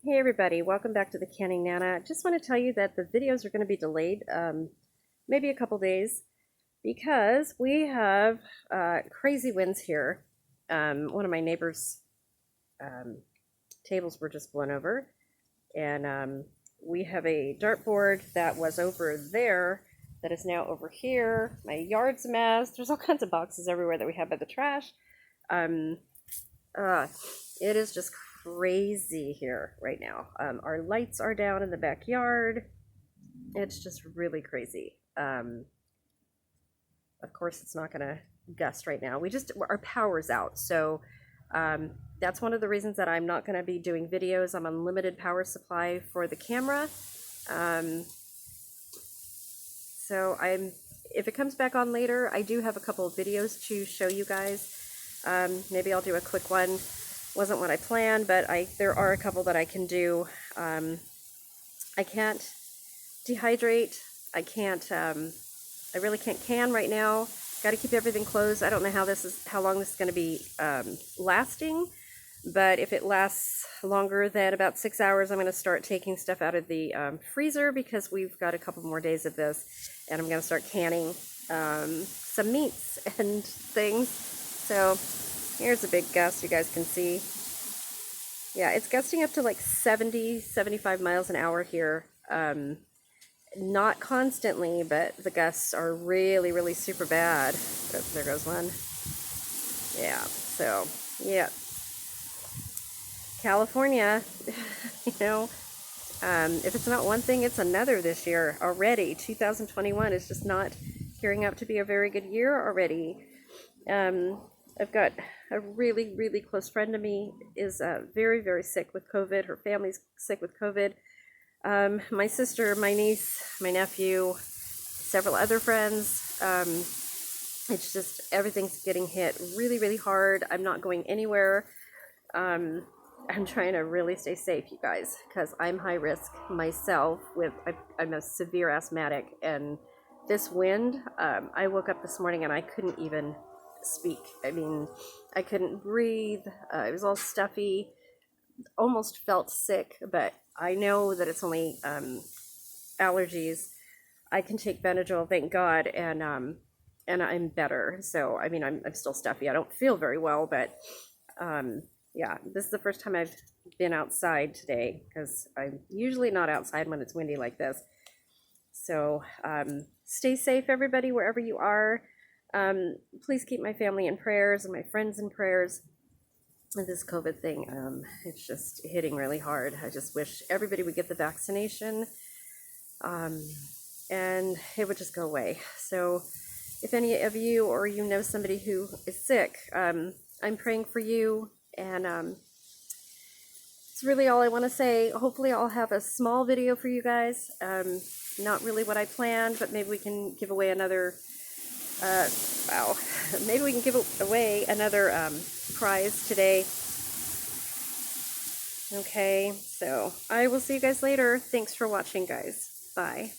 Hey everybody, welcome back to the Canning Nana. Just want to tell you that the videos are going to be delayed, maybe a couple days, because we have crazy winds here. One of my neighbors' um, tables were just blown over, and we have a dartboard that was over there that is now over here. My yard's a mess. There's all kinds of boxes everywhere that we have by the trash. Um, uh, it is just crazy here right now. Our lights are down in the backyard. It's just really crazy. Of course, it's not going to gust right now. Our power's out. So that's one of the reasons that I'm not going to be doing videos. I'm on limited power supply for the camera. If it comes back on later, I do have a couple of videos to show you guys. Maybe I'll do a quick one. Wasn't what I planned, but there are a couple that I can do. I can't dehydrate. I really can't can right now. Got to keep everything closed. I don't know how long this is going to be lasting, but if it lasts longer than about 6 hours, I'm going to start taking stuff out of the freezer because we've got a couple more days of this, and I'm going to start canning some meats and things. So here's a big gust you guys can see. Yeah, it's gusting up to like 70, 75 miles an hour here. Not constantly, but the gusts are really, really super bad. Oh, there goes one. Yeah, so, yeah. California, if it's not one thing, it's another this year already. 2021 is just not gearing up to be a very good year already. I've got a really, really close friend of me is very, very sick with COVID. Her family's sick with COVID. My sister, my niece, my nephew, several other friends. It's just everything's getting hit really, really hard. I'm not going anywhere. I'm trying to really stay safe, you guys, because I'm high risk myself. I'm a severe asthmatic, and this wind. I woke up this morning and I couldn't even speak. I mean, I couldn't breathe. It was all stuffy. Almost felt sick, but I know that it's only allergies. I can take Benadryl, thank God, and I'm better. So I mean, I'm still stuffy. I don't feel very well, but yeah, this is the first time I've been outside today because I'm usually not outside when it's windy like this. So stay safe, everybody, wherever you are. Please keep my family in prayers and my friends in prayers. This COVID thing, it's just hitting really hard. I just wish everybody would get the vaccination and it would just go away. So if any of you or you know somebody who is sick, I'm praying for you, and it's really all I want to say. Hopefully I'll have a small video for you guys. Not really what I planned, but maybe we can give away another maybe we can give away another prize today. Okay, so I will see you guys later. Thanks for watching, guys. Bye.